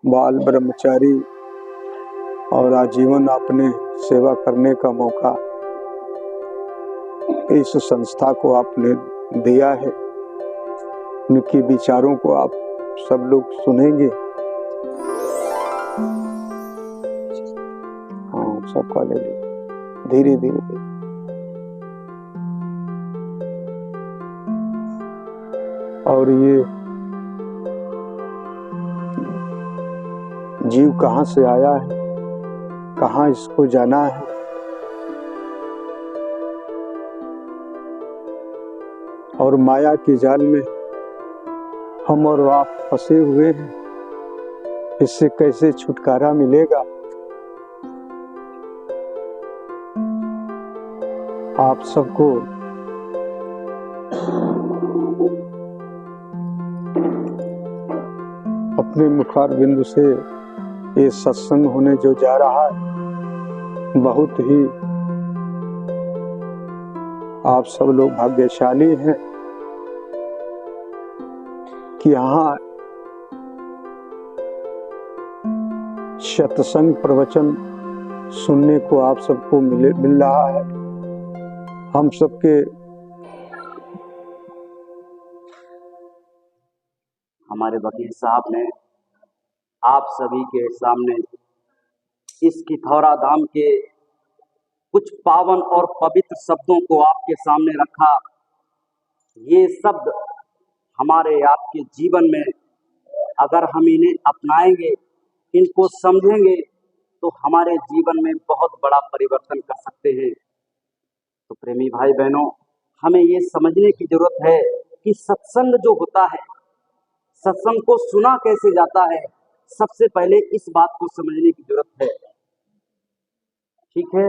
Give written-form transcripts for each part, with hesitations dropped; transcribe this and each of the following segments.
बाल ब्रह्मचारी और आजीवन अपने सेवा करने का मौका इस संस्था को आपने दिया है। उनके विचारों को आप सब लोग सुनेंगे। हाँ, सबका ले लो धीरे धीरे। और ये जीव कहाँ से आया है, कहाँ इसको जाना है, और माया के जाल में हम और आप फंसे हुए हैं, इससे कैसे छुटकारा मिलेगा। आप सबको अपने मुखारबिंदु से ये सत्संग होने जो जा रहा है, बहुत ही आप सब लोग भाग्यशाली हैं कि यहाँ सत्संग प्रवचन सुनने को आप सबको मिल रहा है। हम सबके हमारे वकील साहब ने आप सभी के सामने इस किथौरा धाम के कुछ पावन और पवित्र शब्दों को आपके सामने रखा। ये शब्द हमारे आपके जीवन में अगर हम इन्हें अपनाएंगे, इनको समझेंगे, तो हमारे जीवन में बहुत बड़ा परिवर्तन कर सकते हैं। तो प्रेमी भाई बहनों, हमें ये समझने की जरूरत है कि सत्संग जो होता है, सत्संग को सुना कैसे जाता है। सबसे पहले इस बात को समझने की जरूरत है। ठीक है,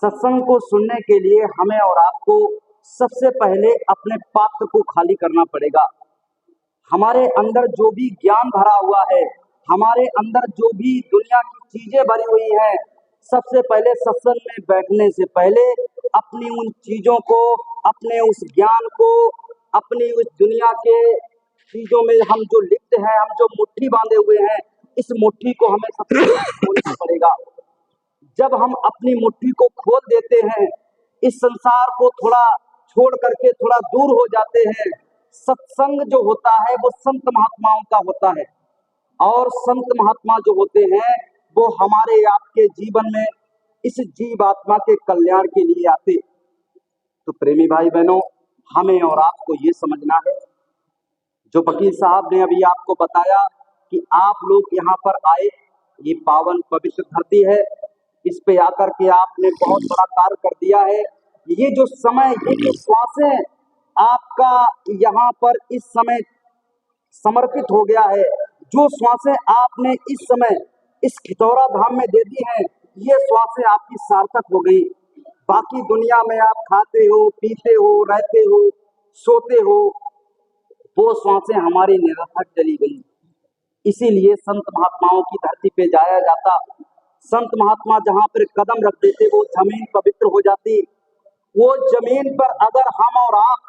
सत्संग को सुनने के लिए हमें और आपको सबसे पहले अपने पात्र को खाली करना पड़ेगा। हमारे अंदर जो भी ज्ञान भरा हुआ है, हमारे अंदर जो भी दुनिया की चीजें भरी हुई हैं, सबसे पहले सत्संग में बैठने से पहले अपनी उन चीजों को, अपने उस ज्ञान को, अपनी उस दुनिया के चीजों में हम जो लिप्त हैं, हम जो मुट्ठी बांधे हुए हैं, इस मुट्ठी को हमें सबसे खोलना पड़ेगा। जब हम अपनी मुट्ठी को खोल देते हैं, इस संसार को थोड़ा छोड़ करके थोड़ा दूर हो जाते हैं, सत्संग जो होता है वो संत महात्माओं का होता है। और संत महात्मा जो होते हैं वो हमारे आपके जीवन में इस जीव आत्मा के कल्याण के लिए आते। तो प्रेमी भाई बहनों, हमें और आपको ये समझना है, जो वकील साहब ने अभी आपको बताया कि आप लोग यहाँ पर आए, ये पावन पवित्र धरती है, इस पे आकर के आपने बहुत बड़ा कार्य कर दिया है। ये जो समय, ये जो श्वासें आपका यहाँ पर इस समय समर्पित हो गया है, जो श्वासें आपने इस समय इस खितौरा धाम में दे दी हैं, ये श्वासें आपकी सार्थक हो गई। बाकी दुनिया में आप खाते हो, पीते हो, रहते हो, सोते हो, वो श्वासें हमारी निरर्थक चली गई। इसीलिए संत महात्माओं की धरती पे जाया जाता। संत महात्मा जहां पर कदम रख देते, वो जमीन पवित्र हो जाती। वो जमीन पर अगर हम और आप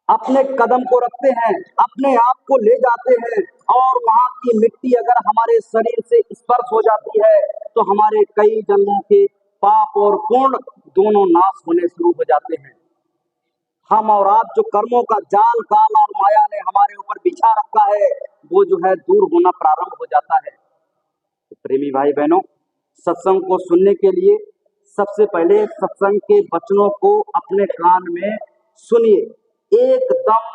अपने कदम को रखते हैं, अपने आप को ले जाते हैं, और वहां की मिट्टी अगर हमारे शरीर से स्पर्श हो जाती है, तो हमारे कई जन्मों के पाप और पुण्य दोनों नाश होने शुरू हो जाते हैं। हम और आप जो कर्मों का जाल, काल और माया ने हमारे ऊपर बिछा रखा है, वो जो है दूर होना प्रारंभ हो जाता है। तो प्रेमी भाई बहनों, सत्संग को सुनने के लिए सबसे पहले सत्संग के वचनों को अपने कान में सुनिए। एकदम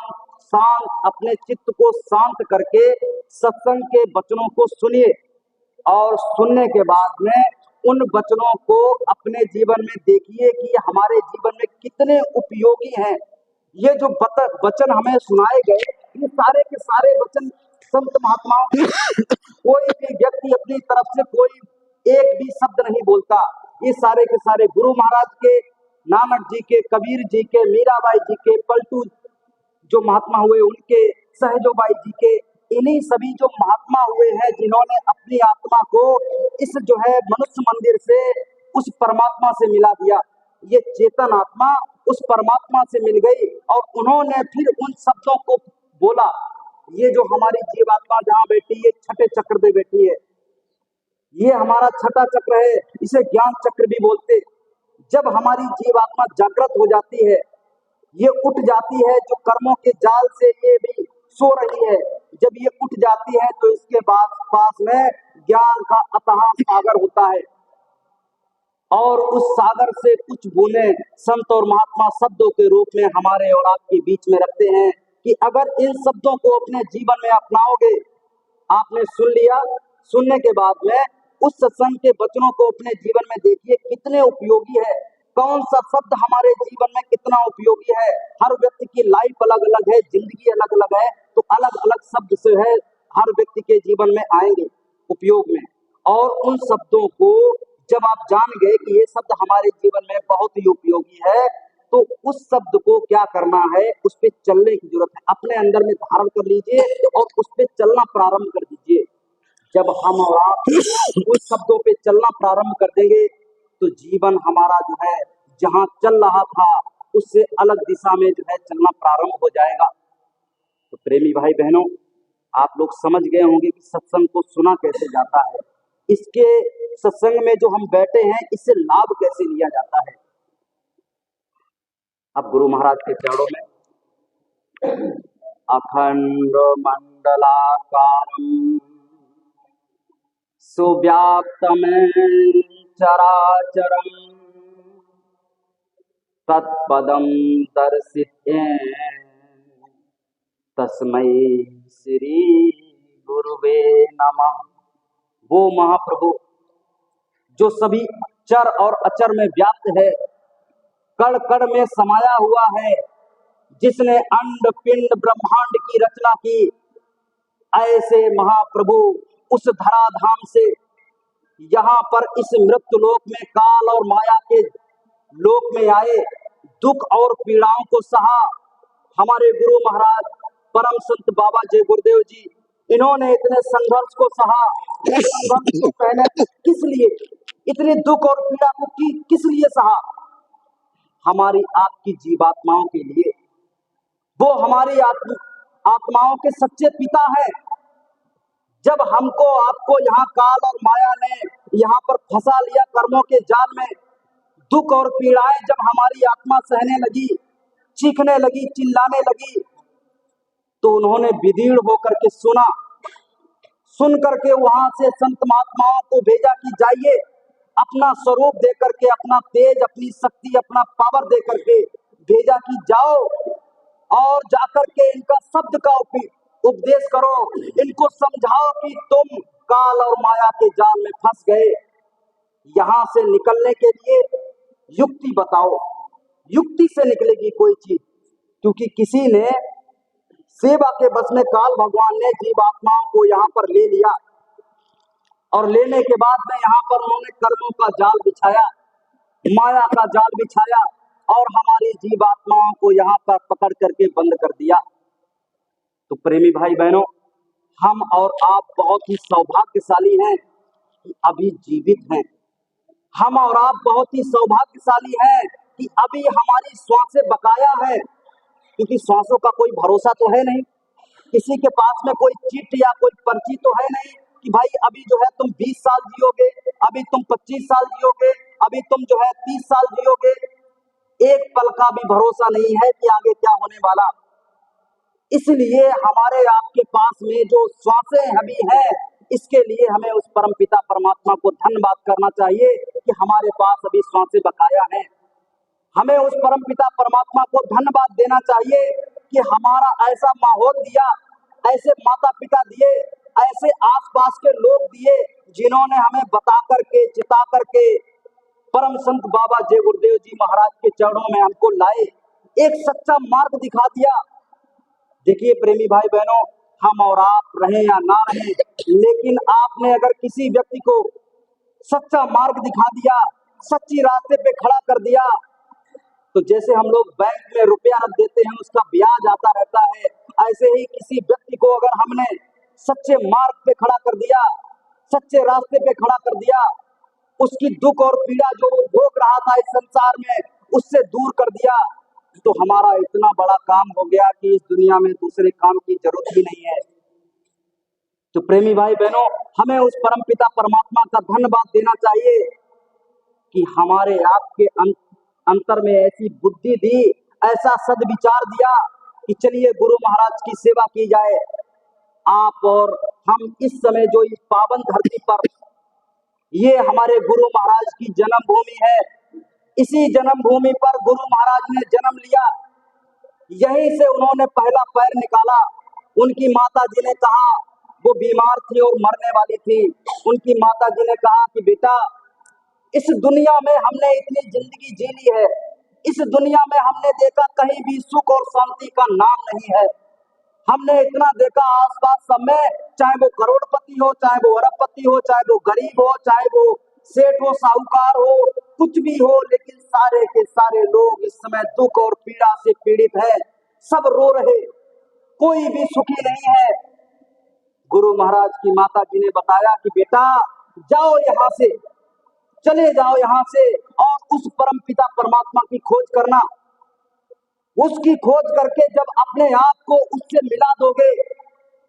शांत, अपने चित्त को शांत करके सत्संग के वचनों को सुनिए, और सुनने के बाद में उन वचनों को अपने जीवन में देखिए कि ये हमारे जीवन में कितने उपयोगी हैं। ये जो वचन हमें सुनाए गए, ये सारे के सारे वचन संत महात्माओं, कोई भी व्यक्ति अपनी तरफ से कोई एक भी शब्द नहीं बोलता। ये सारे के सारे गुरु महाराज के, नानक जी के, कबीर जी के, मीराबाई जी के, पलटू जो महात्मा हुए उनके, सहजोबाई जी के, इन्हीं सभी जो महात्मा हुए हैं जिन्होंने अपनी आत्मा को इस जो है मनुष्य मंदिर से उस परमात्मा से मिला दिया। ये चेतन आत्मा उस परमात्मा से मिल गई और उन्होंने फिर उन शब्दों को बोला। ये जो हमारी जीवात्मा जहाँ बैठी है, छठे चक्र पे बैठी है, ये हमारा छठा चक्र है, इसे ज्ञान चक्र भी बोलते। जब हमारी जीवात्मा जागृत हो जाती है, ये उठ जाती है, जो कर्मों के जाल से ये भी सो रही है, जब ये उठ जाती है तो इसके बाद पास में ज्ञान का अथाह सागर होता है, और उस सागर से कुछ बूंदें संत और महात्मा शब्दों के रूप में हमारे और आपके बीच में रखते हैं कि अगर इन शब्दों को अपने जीवन में अपनाओगे, आपने सुन लिया, सुनने के बाद में उस सत्संग के वचनों को अपने जीवन में देखिए कितने उपयोगी है, कौन सा शब्द हमारे जीवन में कितना उपयोगी है। हर व्यक्ति की लाइफ अलग अलग है, जिंदगी अलग अलग है, तो अलग अलग शब्द से है हर व्यक्ति के जीवन में आएंगे उपयोग में, और उन शब्दों को जब आप जान गए कि ये शब्द हमारे जीवन में बहुत ही उपयोगी है, तो उस शब्द को क्या करना है, उस पे चलने की जरूरत है। अपने अंदर में धारण कर लीजिए और उस पे चलना प्रारंभ कर दीजिए। जब हम और आप उस शब्दों पे चलना प्रारंभ कर देंगे तो जीवन हमारा जो है जहां चल रहा था उससे अलग दिशा में जो है चलना प्रारंभ हो जाएगा। तो प्रेमी भाई बहनों, आप लोग समझ गए होंगे कि सत्संग को सुना कैसे जाता है, इसके सत्संग में जो हम बैठे हैं इससे लाभ कैसे लिया जाता है। अब गुरु महाराज के चरणों में अखंड मंडलाकारं सुव्याप्तमें चराचरं तत्पदं दर्शितें तस्मै श्री गुरुवे नमः। वो महाप्रभु जो सभी चर और अचर में व्याप्त है, कण कण में समाया हुआ है, जिसने अंड पिंड ब्रह्मांड की रचना की, ऐसे महाप्रभु उस धराधाम से यहाँ पर इस मृत्यु लोक में काल और माया के लोक में आए, दुख और पीड़ाओं को सहा। हमारे गुरु महाराज परम संत बाबा जय गुरुदेव जी, इन्होंने इतने संघर्ष को सहा। इस संघर्ष को पहले किस लिए, इतने दुख और पीड़ा को किस लिए सहा? हमारी आपकी जीवात्माओं के लिए। वो हमारी आत्माओं के सच्चे पिता है। जब हमको आपको यहाँ काल और माया ने यहाँ पर फंसा लिया कर्मों के जाल में, दुख और पीड़ाएं जब हमारी आत्मा सहने लगी, चीखने लगी, चिल्लाने लगी, तो उन्होंने विदीर्ण होकर के सुना, सुन करके वहां से संत महात्माओं को भेजा कि जाइए, अपना स्वरूप दे करके, अपना तेज, अपनी शक्ति, अपना पावर दे करके भेजा कि जाओ और जाकर के इनका शब्द का उपदेश करो, इनको समझाओ कि तुम काल और माया के जाल में फंस गए, यहां से निकलने के लिए युक्ति बताओ। युक्ति से निकलेगी कोई चीज, क्योंकि किसी ने सेवा के बस में काल भगवान ने जीवात्माओं को यहाँ पर ले लिया, और लेने के बाद में यहाँ पर उन्होंने कर्मों का जाल बिछाया, माया का जाल बिछाया, और हमारी जीवात्माओं को यहाँ पर पकड़ करके बंद कर दिया। तो प्रेमी भाई बहनों, हम और आप बहुत ही सौभाग्यशाली हैं कि अभी जीवित हैं। हम और आप बहुत ही सौभाग्यशाली हैं कि अभी हमारी श्वासें बकाया है, क्योंकि श्वासों का कोई भरोसा तो है नहीं, किसी के पास में कोई चिट या कोई पर्ची तो है नहीं कि भाई अभी जो है तुम 20 साल जियोगे, अभी तुम 25 साल जियोगे, अभी तुम जो है 30 साल जियोगे। एक पल का भी भरोसा नहीं है कि आगे क्या होने वाला। इसलिए हमारे आपके पास में जो श्वासें अभी हैं, इसके लिए हमें उस परमपिता परमात्मा को धन्यवाद करना चाहिए कि हमारे पास अभी श्वासें बकाया हैं। हमें उस परमपिता परमात्मा को धन्यवाद देना चाहिए कि हमारा ऐसा माहौल दिया, ऐसे माता पिता दिए, ऐसे आसपास के लोग दिए, जिन्होंने हमें बता करके, चिता करके परम संत बाबा जय गुरुदेव जी महाराज के चरणों में हमको लाए, एक सच्चा मार्ग दिखा दिया। देखिए प्रेमी भाई बहनों, हम और आप रहे या ना रहे, लेकिन आपने अगर किसी व्यक्ति को सच्चा मार्ग दिखा दिया, सच्ची रास्ते पे खड़ा कर दिया, तो जैसे हम लोग बैंक में रुपया रख देते हैं, उसका ब्याज आता रहता है, ऐसे ही किसी व्यक्ति को अगर हमने सच्चे मार्ग पे खड़ा कर दिया, सच्चे रास्ते पे खड़ा कर दिया, उसकी दुख और पीड़ा जो वो भोग रहा था इस संसार में, उससे दूर कर दिया, तो हमारा इतना बड़ा काम हो गया कि इस दुनिया में दूसरे काम की जरूरत भी नहीं है। तो प्रेमी भाई बहनों, हमें उस परमपिता परमात्मा का धन्यवाद देना चाहिए कि हमारे आपके अंतर में ऐसी बुद्धि दी, ऐसा सद्विचार दिया कि चलिए गुरु महाराज की सेवा की जाए। आप और हम इस समय जो इस पावन धरती पर, ये हमारे गुरु महाराज की जन्मभूमि है। इसी जन्मभूमि पर गुरु महाराज ने जन्म लिया, यहीं से उन्होंने पहला पैर निकाला। उनकी माता जी ने कहा, वो बीमार थी और मरने वाली थी, उनकी माता जी ने कहा कि बेटा, इस दुनिया में हमने इतनी जिंदगी जी ली है, इस दुनिया में हमने देखा कहीं भी सुख और शांति का नाम नहीं है। हमने इतना देखा आसपास सब में, चाहे वो करोड़पति हो, चाहे वो अरबपति हो, चाहे वो गरीब हो, चाहे वो सेठ हो, साहूकार हो, कुछ भी हो, लेकिन सारे के सारे लोग इस समय दुख और पीड़ा से पीड़ित है। सब रो रहे, कोई भी सुखी नहीं है। गुरु महाराज की माता जी ने बताया कि बेटा जाओ यहाँ से, चले जाओ यहाँ से और उस परम पिता परमात्मा की खोज करना। उसकी खोज करके जब अपने आप को उससे मिला दोगे,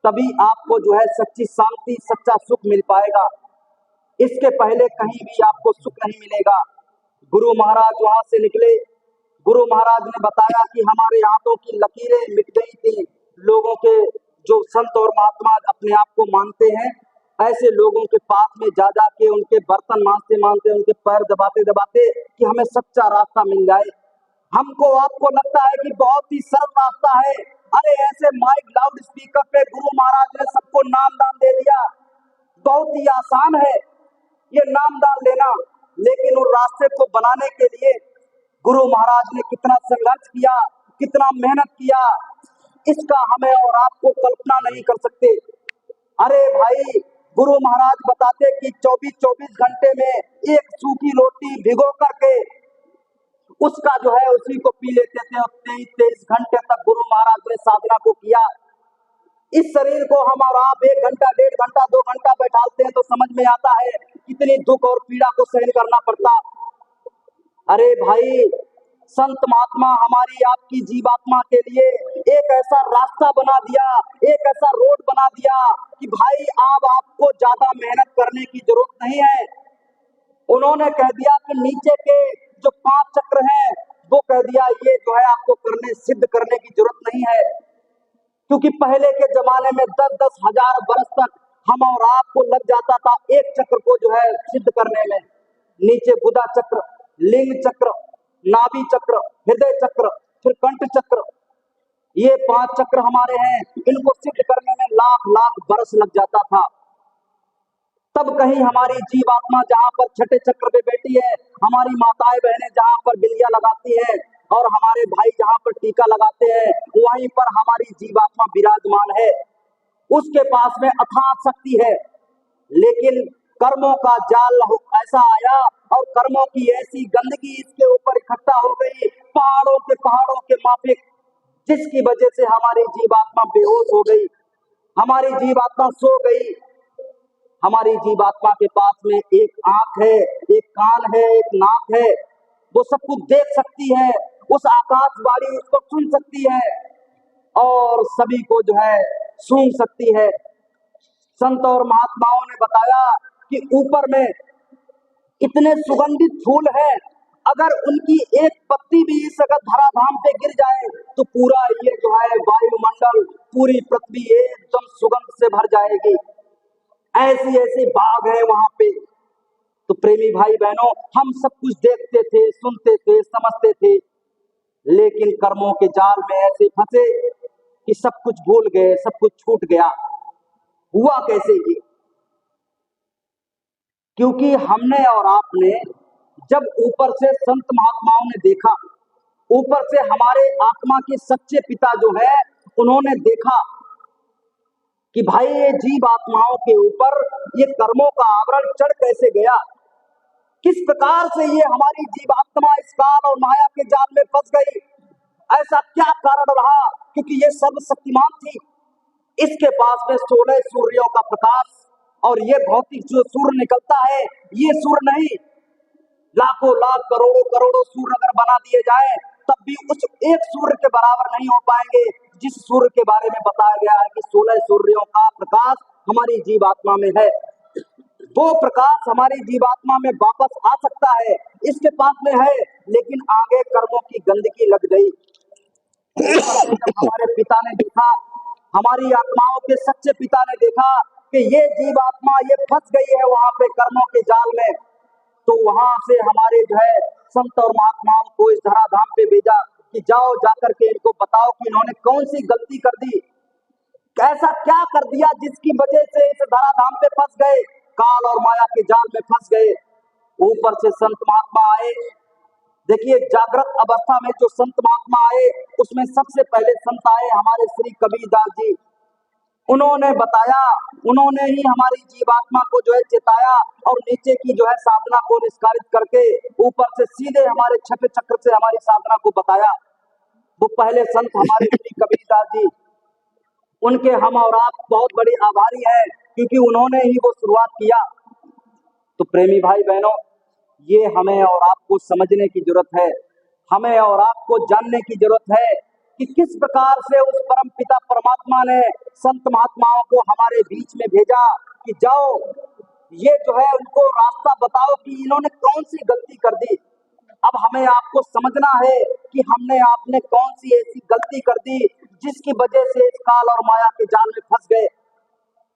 तभी आपको जो है सच्ची शांति, सच्चा सुख मिल पाएगा। इसके पहले कहीं भी आपको सुख नहीं मिलेगा। गुरु महाराज वहां से निकले। गुरु महाराज ने बताया कि हमारे हाथों की लकीरें मिट गई थी। लोगों के, जो संत और महात्मा अपने आप को मानते हैं, ऐसे लोगों के पास में जा जाके उनके बर्तन मांजते मांजते, उनके पैर दबाते दबाते कि हमें सच्चा रास्ता मिल जाए। हमको आपको लगता है कि बहुत ही सरल रास्ता है। अरे ऐसे माइक लाउड स्पीकर पे गुरु महाराज ने सबको नामदान दे दिया। बहुत ही आसान है ये नामदान लेना, लेकिन उस रास्ते को बनाने के लिए गुरु महाराज ने कितना संघर्ष किया, कितना मेहनत किया, इसका हमें और आपको कल्पना नहीं कर सकते। अरे भाई, गुरु महाराज बताते कि 24-24 घंटे में एक सूखी रोटी भिगो करके उसका जो है उसी को पी लेते थे और 23-23 घंटे तक गुरु महाराज ने साधना को किया। इस शरीर को हम और आप 1 घंटा, 1.5 घंटा, 2 घंटा बैठाते हैं तो समझ में आता है कितनी दुख और पीड़ा को सहन करना पड़ता। अरे भाई, संत महात्मा हमारी आपकी जीवात्मा के लिए एक ऐसा रास्ता बना दिया, एक ऐसा रोड बना दिया कि भाई अब आपको ज्यादा मेहनत करने की जरूरत नहीं है। उन्होंने कह दिया कि नीचे के जो 5 चक्र हैं, वो कह दिया ये जो है आपको करने, सिद्ध करने की जरूरत नहीं है। क्योंकि पहले के जमाने में 10-10 हजार वर्ष तक हम और आपको लग जाता था एक चक्र को जो है सिद्ध करने में। नीचे बुधा चक्र, लिंग चक्र, नाभि चक्र, हृदय चक्र, फिर कंठ चक्र, ये 5 चक्र हमारे हैं। इनको सिद्ध करने में लाख लाख बरस लग जाता था। तब कहीं हमारी जीवात्मा जहां पर छठे चक्र पे बैठी है, हमारी माताएं बहनें जहां पर बिलिया लगाती है और हमारे भाई जहां पर टीका लगाते हैं, वहीं पर हमारी जीवात्मा विराजमान है। उसके पास में अथाह शक्ति है, लेकिन कर्मों का जाल ऐसा आया और कर्मों की ऐसी गंदगी इसके ऊपर इकट्ठा हो गई, पहाड़ों के माफिक, जिसकी वजह से हमारी जीवात्मा बेहोश हो गई, हमारी जीवात्मा सो गई। हमारी जीवात्मा के पास में एक आंख है, एक कान है, एक नाक है, वो सब कुछ देख सकती है, उस आकाशवाणी उसको सुन सकती है और सभी को जो है सूंघ सकती है। संत और महात्माओं ने बताया कि ऊपर में इतने सुगंधित फूल है, अगर उनकी एक पत्ती भी इस अगर धराधाम पे गिर जाए तो पूरा ये जो है वायुमंडल, पूरी पृथ्वी एकदम सुगंध से भर जाएगी। ऐसी ऐसी बाग है वहां पे। तो प्रेमी भाई बहनों, हम सब कुछ देखते थे, सुनते थे, समझते थे, लेकिन कर्मों के जाल में ऐसे फंसे कि सब कुछ भूल गए, सब कुछ छूट गया। हुआ कैसे ये? क्योंकि हमने और आपने जब ऊपर से संत महात्माओं ने देखा, ऊपर से हमारे आत्मा के सच्चे पिता जो है उन्होंने देखा कि भाई ये जीव आत्माओं के ऊपर ये कर्मों का आवरण चढ़ कैसे गया, किस प्रकार से ये हमारी जीवात्मा इस काल और माया के जाल में फंस गई, ऐसा क्या कारण रहा? क्योंकि ये सर्वशक्तिमान थी, इसके पास में 16 सूर्यों का प्रकाश, और ये भौतिक जो सूर्य निकलता है ये सूर्य नहीं, लाखों लाख करोड़ों करोड़ों सूर्य अगर बना दिए जाए तब भी उस एक सूर्य के बराबर नहीं हो पाएंगे जिस सूर्य के बारे में बताया गया है कि 16 सूर्यों का प्रकाश हमारी जीवात्मा में है। वो प्रकाश हमारी जीवात्मा में वापस आ सकता है, इसके पास में है, लेकिन आगे कर्मों की गंदगी लग गई। जब हमारे पिता ने देखा, हमारी आत्माओं के सच्चे पिता ने देखा कि ये जीवात्मा ये फंस गई है वहां पे कर्मों के जाल में, तो वहां से हमारे जो है संत और महात्माओं को इस धराधाम पे भेजा कि जाओ जाकर के इनको बताओ कि इन्होंने कौन सी गलती कर दी, ऐसा क्या कर दिया जिसकी वजह से इस धराधाम पे फंस गए, काल और माया के जाल में फंस गए। ऊपर से संत महात्मा आए। देखिए, जागृत अवस्था में जो संत महात्मा आए उसमें सबसे पहले संत आए हमारे श्री कबीरदास जी। उन्होंने बताया, उन्होंने ही हमारी जीवात्मा को जो है चेताया और नीचे की जो है साधना को निष्कारित करके ऊपर से सीधे हमारे छठे चक्र से हमारी साधना को बताया। वो पहले संत हमारे श्री कबीरदास जी, उनके हम और आप बहुत बड़े आभारी हैं क्योंकि उन्होंने ही वो शुरुआत किया। तो प्रेमी भाई बहनों, ये हमें और आपको समझने की जरूरत है, हमें और आपको जानने की जरूरत है कि किस प्रकार से उस परम पिता परमात्मा ने संत महात्माओं को हमारे बीच में भेजा कि जाओ ये जो है उनको रास्ता बताओ कि इन्होंने कौन सी गलती कर दी। अब हमें आपको समझना है कि हमने आपने कौन सी ऐसी गलती कर दी जिसकी वजह से इस काल और माया के जाल में फंस गए।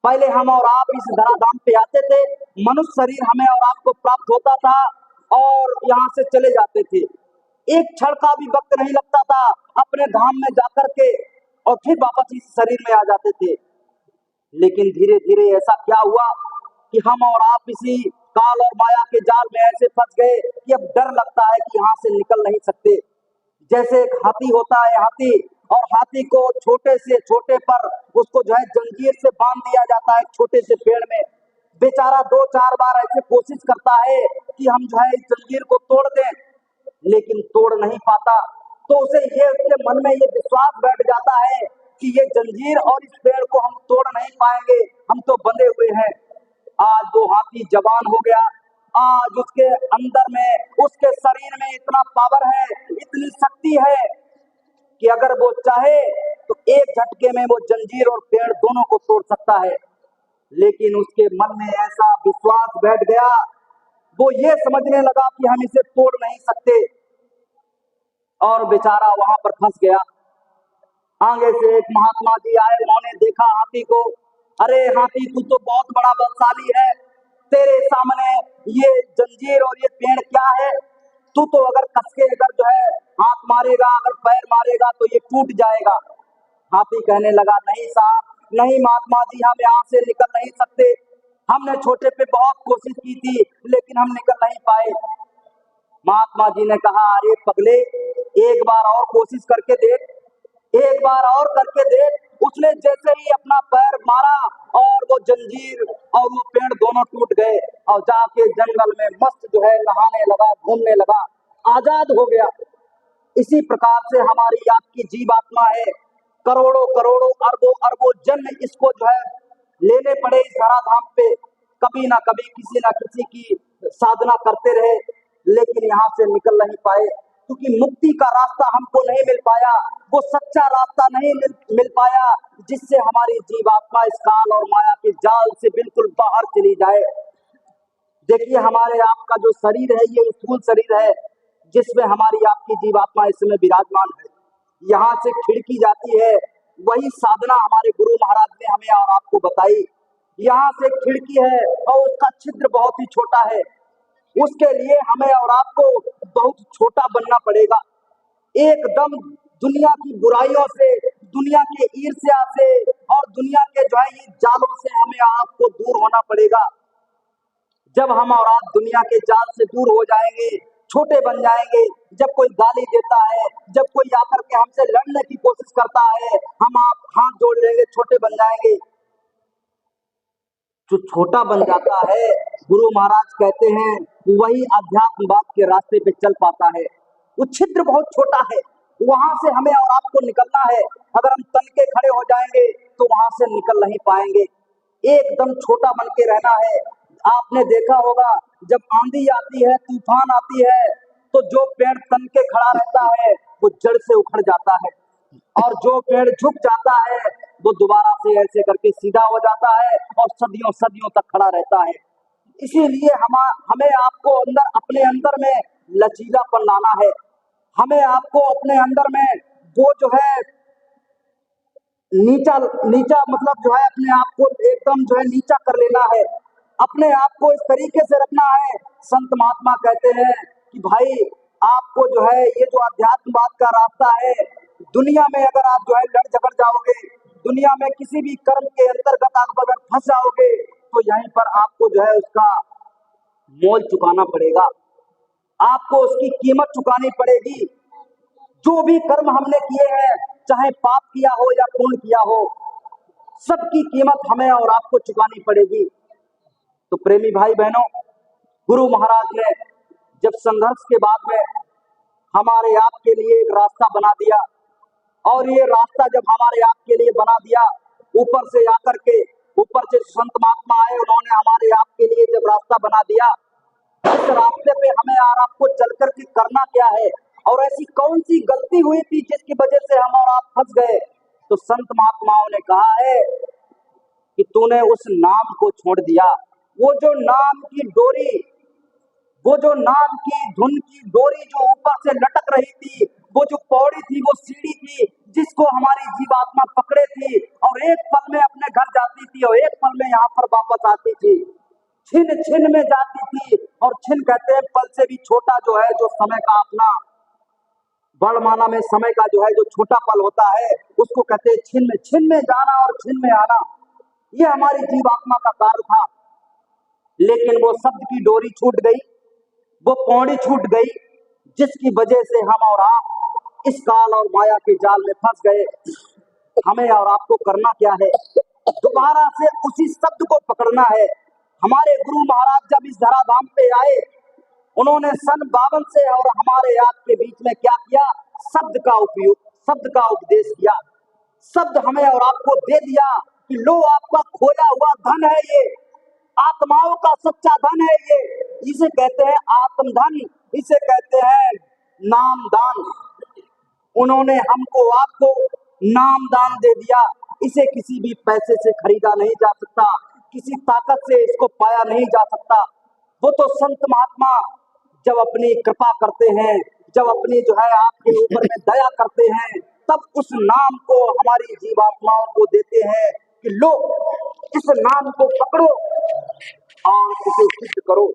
पहले हम और आप इस धराधाम पे आते थे, मनुष्य शरीर हमें और आपको प्राप्त होता था और यहाँ से चले जाते थे, एक क्षण का भी वक्त नहीं लगता था अपने धाम में जाकर के और फिर वापस इस शरीर में आ जाते थे। लेकिन धीरे धीरे ऐसा क्या हुआ कि हम और आप इसी काल और माया के जाल में ऐसे फंस गए कि अब डर लगता है कि यहाँ से निकल नहीं सकते। जैसे एक हाथी होता है, हाथी, और हाथी को छोटे से छोटे पर उसको जो है जंजीर से बांध दिया जाता है छोटे से पेड़ में। बेचारा 2-4 बार ऐसे कोशिश करता है कि हम जो है इस जंजीर को तोड़ दें, लेकिन तोड़ नहीं पाता। तो उसे ये उसके मन में ये विश्वास बैठ जाता है कि ये जंजीर और इस पेड़ को हम तोड़ नहीं पाएंगे, हम तो बंधे हुए हैं। आज वो हाथी जवान हो गया, आज उसके अंदर में उसके शरीर में इतना पावर है, इतनी शक्ति है कि अगर वो चाहे तो एक झटके में वो जंजीर और पेड़ दोनों को तोड़ सकता है। लेकिन उसके मन में ऐसा विश्वास बैठ गया, वो ये समझने लगा कि हम इसे तोड़ नहीं सकते और बेचारा वहां पर फंस गया। आगे से एक महात्मा जी आए, उन्होंने देखा हाथी को, अरे हाथी तू तो बहुत बड़ा बलशाली है, तेरे सामने ये जंजीर और ये पेड़ क्या है, तू तो अगर कसके अगर जो है हाथ मारेगा, अगर पैर मारेगा तो ये टूट जाएगा। हाथी कहने लगा, नहीं साहब, नहीं महात्मा जी, हम यहाँ से निकल नहीं सकते, हमने छोटे पे बहुत कोशिश की थी लेकिन हम निकल नहीं पाए। महात्मा जी ने कहा, अरे पगले, एक बार और कोशिश करके देख, एक बार और करके देख। उसने जैसे ही अपना पैर मारा और वो जंजीर और वो पेड़ दोनों टूट गए और जाके जंगल में मस्त जो है नहाने लगा, घूमने लगा, आजाद हो गया। इसी प्रकार से हमारी आपकी जीवात्मा है, करोड़ों करोड़ों अरबों अरबों जन्म इसको जो है लेने पड़े इस धराधाम पे, कभी ना कभी किसी ना किसी की साधना करते रहे, लेकिन यहाँ से निकल नहीं पाए क्योंकि मुक्ति का रास्ता हमको नहीं मिल पाया, वो सच्चा रास्ता नहीं मिल पाया जिससे हमारी जीवात्मा इस काल और माया के जाल से बिल्कुल बाहर चली जाए। देखिए, हमारे आपका जो शरीर है ये स्थूल शरीर है जिसमें हमारी आपकी जीवात्मा इस समय विराजमान है। यहाँ से खिड़की जाती है, वही साधना हमारे गुरु महाराज ने हमें और आपको बताई। यहाँ से खिड़की है और उसका छिद्र बहुत ही छोटा है, उसके लिए हमें और आपको बहुत छोटा बनना पड़ेगा। एकदम दुनिया की बुराइयों से, दुनिया के ईर्ष्या से और दुनिया के जो है ये जालों से हमें आपको दूर होना पड़ेगा। जब हम और आप दुनिया के जाल से दूर हो जाएंगे, छोटे बन जाएंगे, जब कोई गाली देता है, जब कोई आकर के हमसे लड़ने की कोशिश करता है, हम आप हाथ जोड़ लेंगे, छोटे बन जाएंगे। जो छोटा बन जाता है, गुरु महाराज कहते हैं, वही अध्यात्मवाद के रास्ते पे चल पाता है। वो छिद्र बहुत छोटा है, वहां से हमें और आपको निकलना है। अगर हम तन के खड़े हो जाएंगे तो वहां से निकल नहीं पाएंगे, एकदम छोटा बन के रहना है। आपने देखा होगा, जब आंधी आती है, तूफान आती है, तो जो पेड़ तन के खड़ा रहता है वो जड़ से उखड़ जाता है, और जो पेड़ झुक जाता है वो दोबारा से ऐसे करके सीधा हो जाता है और सदियों सदियों तक खड़ा रहता है। इसीलिए हमें आपको अपने अंदर में लचीलापन लाना है। हमें आपको अपने अंदर में वो जो है नीचा नीचा मतलब जो है अपने आप को एकदम जो है नीचा कर लेना है। अपने आप को इस तरीके से रखना है। संत महात्मा कहते हैं कि भाई आपको जो है ये जो अध्यात्मवाद का रास्ता है, दुनिया में अगर आप जो है लड़ झगड़ जाओगे, दुनिया में किसी भी कर्म के अंतर्गत आप अगर फंस जाओगे, तो यहीं पर आपको जो है उसका मोल चुकाना पड़ेगा, आपको उसकी कीमत चुकानी पड़ेगी। जो भी कर्म हमने किए हैं, चाहे पाप किया हो या पुण्य किया हो, सबकी कीमत हमें और आपको चुकानी पड़ेगी। तो प्रेमी भाई बहनों, गुरु महाराज ने जब संघर्ष के बाद में हमारे आपके लिए एक रास्ता बना दिया, और ये रास्ता जब हमारे आपके लिए बना दिया, ऊपर से आकर के ऊपर से संत महात्मा आए, उन्होंने हमारे आपके लिए जब रास्ता बना दिया, इस रास्ते पे हमें और आपको चल करके करना क्या है, और ऐसी कौन सी गलती हुई थी जिसकी वजह से हम और आप फंस गए। तो संत महात्माओं ने कहा है कि तूने उस नाम को छोड़ दिया। वो जो नाम की डोरी, वो जो नाम की धुन की डोरी जो ऊपर से लटक रही थी, वो जो पौड़ी थी, वो सीढ़ी थी जिसको हमारी जीवात्मा पकड़े थी, और एक पल में अपने घर जाती थी और एक पल में यहाँ पर वापस आती थी, छिन छिन में जाती थी। और छिन कहते हैं पल से भी छोटा जो है, जो समय का अपना बड़ माना में समय का जो है जो छोटा पल होता है, उसको कहते हैं छिन में जाना और छिन में आना। ये हमारी जीवात्मा का कार्य था। लेकिन वो शब्द की डोरी छूट गई, वो पौड़ी छूट गई, जिसकी वजह से हम और आप इस काल और माया के जाल में फंस गए। हमें और आपको करना क्या है? दोबारा से उसी शब्द को पकड़ना है। हमारे गुरु महाराज जब इस धराधाम पे आए, उन्होंने सन 52 से और हमारे आपके बीच में क्या किया? शब्द का उपयोग, शब्द का उपदेश किया। शब्द हमें और आपको दे दिया कि लो आपका खोया हुआ धन है ये, आत्माओं का सच्चा धन है ये। इसे कहते हैं आत्मधन, इसे कहते हैं नाम दान। उन्होंने हमको आपको नाम दान दे दिया। इसे किसी भी पैसे से खरीदा नहीं जा सकता, किसी ताकत से इसको पाया नहीं जा सकता। वो तो संत महात्मा जब अपनी कृपा करते हैं, जब अपनी जो है आपके ऊपर में दया करते हैं, तब उस नाम को हमारी जीवात्माओं को देते हैं कि लो इस नाम को पकड़ो और इसे सिद्ध करो।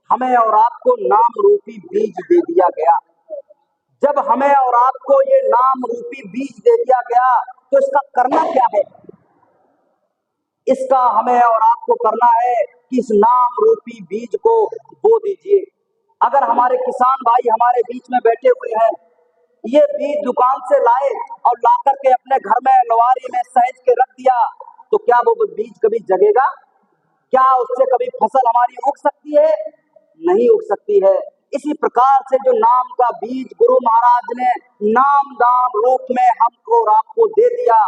हमें और आपको नाम रूपी बीज दे दिया गया। जब हमें और आपको ये नाम रूपी बीज दे दिया गया, तो इसका करना क्या है? इसका हमें और आपको करना है कि इस नाम रूपी बीज को बो दीजिए। अगर हमारे किसान भाई हमारे बीच में बैठे हुए हैं, ये बीज दुकान से लाए और ला करके अपने घर में लवारी में सहेज के रख दिया, तो क्या वो बीज कभी जगेगा? क्या उससे कभी फसल हमारी उग सकती है? नहीं उग सकती है। इसी प्रकार से जो नाम का बीज गुरु महाराज ने नाम दान रूप में हमको और आपको दे दिया,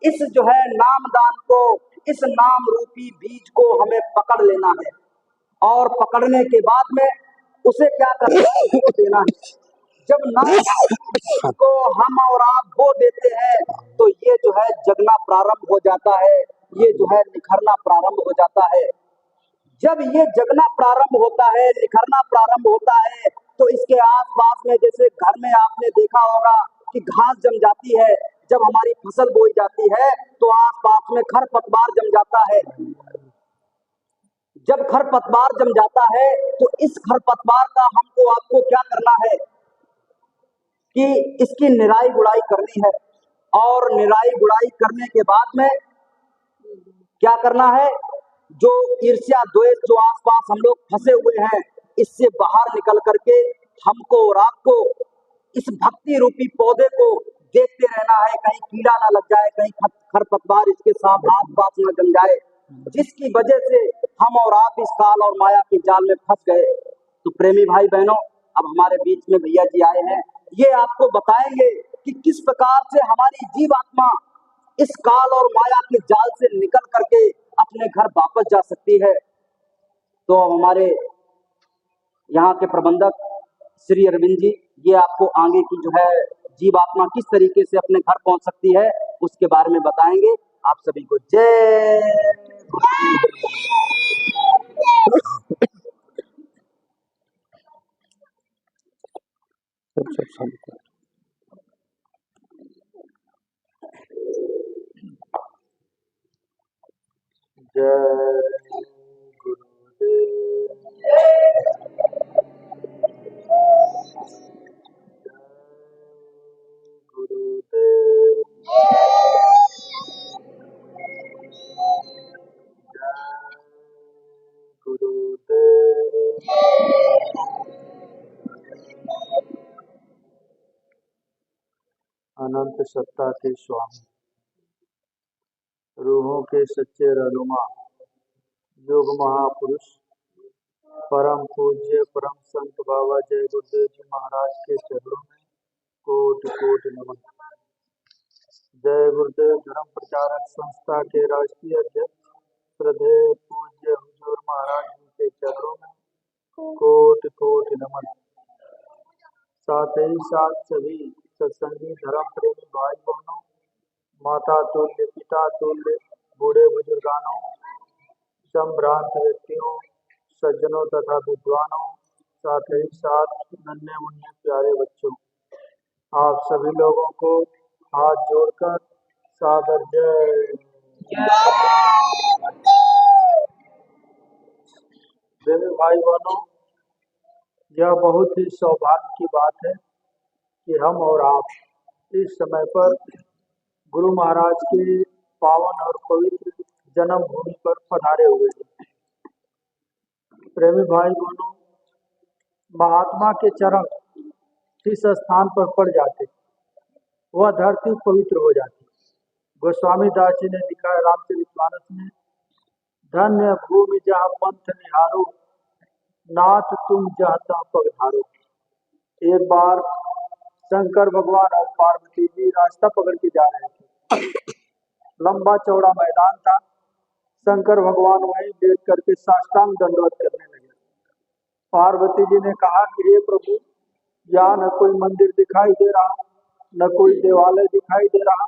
इस जो है नाम दान को, इस नाम रूपी बीज को हमें पकड़ लेना है, और पकड़ने के बाद में उसे क्या करना है? देना है। जब नाम को हम और आप बो देते हैं, तो ये जो है जगना प्रारंभ हो जाता है, ये जो है निखरना प्रारंभ हो जाता है। जब ये जगना प्रारंभ होता है, निखरना प्रारंभ होता है, तो इसके आसपास में जैसे घर में आपने देखा होगा कि घास जम जाती है। जब हमारी फसल बोई जाती है, तो आसपास में खरपतवार जम जाता है। जब खरपतवार जम जाता है, तो इस खरपतवार का हमको आपको क्या करना है कि इसकी निराई गुड़ाई करनी है, और निराई गुड़ाई करने के बाद में क्या करना है? जो ईर्ष्या द्वेष जो आसपास हम लोग फंसे हुए हैं, इससे बाहर निकल करके हमको और आपको इस भक्ति रूपी पौधे को देखते रहना है, कहीं कीड़ा ना लग जाए, कहीं खरपतवार इसके साथ आसपास न जम जाए, जिसकी वजह से हम और आप इस काल और माया के जाल में फंस गए। तो प्रेमी भाई बहनों, अब हमारे बीच में भैया जी आए हैं, ये आपको बताएंगे कि किस प्रकार से हमारी जीवात्मा इस काल और माया के जाल से निकल करके अपने घर वापस जा सकती है। तो हमारे यहाँ के प्रबंधक श्री अरविंद जी, ये आपको आगे की जो है जीवात्मा किस तरीके से अपने घर पहुंच सकती है उसके बारे में बताएंगे। आप सभी को जय सब शांत। जय गुरुदेव। गुरुदेव गुरुदेव। अनंत सत्ता के स्वामी, रूहों के सच्चे रहनुमा, योग महापुरुष, परम पूज्य परम संत बाबा जय गुरुदेव जी महाराज के चरणों में कोटि कोटि नमन। जय गुरुदेव धर्म प्रचारक संस्था के राष्ट्रीय अध्यक्ष श्रद्धेय पूज्य हुजूर महाराज जी के चरणों में कोटि कोटि नमन। साथ ही साथ सभी सत्संगी धर्म प्रेमी भाई बहनों, माता तुल्य पिता तुल्य बूढ़े बुजुर्गानों, संभ्रांत व्यक्तियों, सज्जनों तथा विद्वानों, साथ ही साथ नन्हे मुन्ने प्यारे बच्चों, आप सभी लोगों को हाथ जोड़कर सादर जय। प्रेमी भाई बहनों, यह बहुत ही सौभाग्य की बात है कि हम और आप इस समय पर गुरु महाराज के पावन और पवित्र जन्मभूमि पर पधारे हुए हैं। प्रेमी भाई बहनों, महात्मा के चरण जिस स्थान पर पड़ जाते वह धरती पवित्र हो जाती। गोस्वामी दास जी ने लिखा है रामचरितमानस में, धन्य भूमि जहाँ पंथ निहारो, नाथ तुम जहाँ पगधारो। एक बार शंकर भगवान और पार्वती जी रास्ता पकड़ के जा रहे थे। लंबा चौड़ा मैदान था। शंकर भगवान वहीं देख करके साष्टांग दंडवत करने लगे। पार्वती जी ने कहा कि हे प्रभु, यहाँ न कोई मंदिर दिखाई दे रहा, न कोई देवालय दिखाई दे रहा,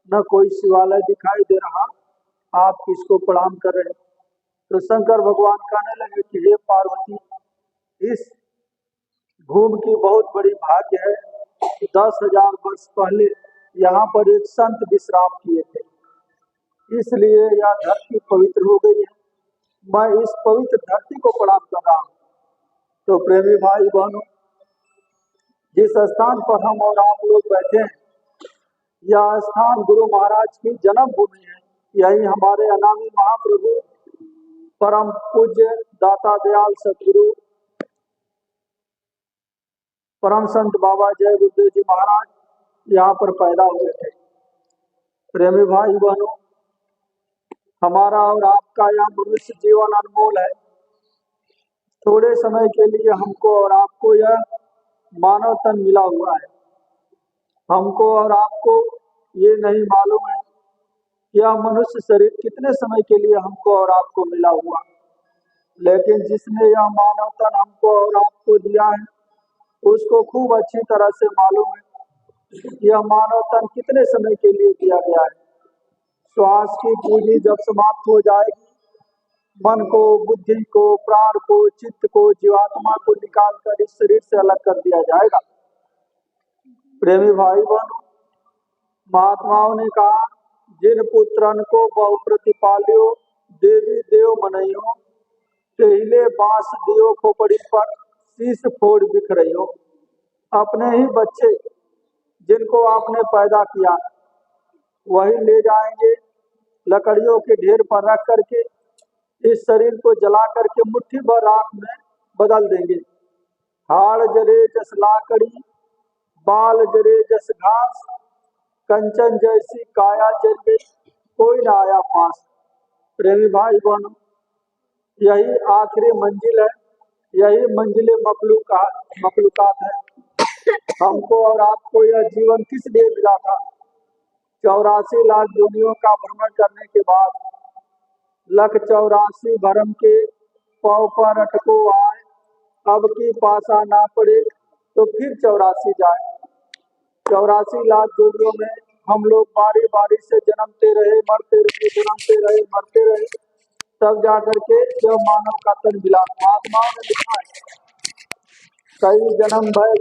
न कोई शिवालय दिखाई दे रहा, आप किसको प्रणाम कर रहे हैं? तो शंकर भगवान कहने लगे कि हे पार्वती, इस भूमि की बहुत बड़ी भाग्य है। 10,000 वर्ष पहले यहाँ पर एक संत विश्राम किए थे, इसलिए यह धरती पवित्र हो गई है। मैं इस पवित्र धरती को प्रणाम कर रहा हूँ। तो प्रेमी भाई बहनों, जिस स्थान पर हम और आप लोग बैठे हैं, यह स्थान गुरु महाराज की जन्मभूमि है। यही हमारे अनामी महाप्रभु परम पूज्य दाता दयाल सतगुरु परम संत बाबा जय गुरुदेव जी महाराज यहाँ पर पैदा हुए थे। प्रेमी भाई बहनों, हमारा और आपका यह मनुष्य जीवन अनमोल है। थोड़े समय के लिए हमको और आपको यह मानव तन मिला हुआ है। हमको और आपको ये नहीं मालूम है कि यह मनुष्य शरीर कितने समय के लिए हमको और आपको मिला हुआ, लेकिन जिसने यह मानव तन हमको और आपको दिया है उसको खूब अच्छी तरह से मालूम है कि यह मानव तन कितने समय के लिए दिया गया है। श्वास की पूंजी जब समाप्त हो जाएगी, मन को, बुद्धि को, प्राण को, चित्त को, जीवात्मा को निकाल कर इस शरीर से अलग कर दिया जाएगा। प्रेमी भाई बहनों, महात्माओं ने कहा, जिन पुत्रन को बहु प्रतिपाल्यो देवी देव मनइयो, तेहिले बांस दियो खोपड़ी पर शीश फोड़ बिखरइयो। अपने ही बच्चे जिनको आपने पैदा किया वही ले जाएंगे, लकड़ियों के ढेर पर रख करके इस शरीर को जला करके मुट्ठी भर राख में बदल देंगे। हाड़ जरे जस लाकड़ी, बाल जरे जस घास, कंचन जैसी काया जल गई, कोई ना आया पास। प्रेमी भाई बहनों, यही आखिरी मंजिल है, यही मंजिल मखलूकात है। हमको और आपको यह जीवन किस लिए मिला था? 84 लाख दुनियों का भ्रमण करने के बाद 1,84 भरम के पौ पर अटको आए, अब की पासा ना पड़े तो फिर 84 जाए। 84 लाख जोड़ियों में हम लोग बारी बारी से जन्मते रहे, मरते रहे, जन्मते रहे, मरते रहे, तब जाकर के जब मानव का तन मिला। महात्माओं ने लिखा है, कई जन्म भय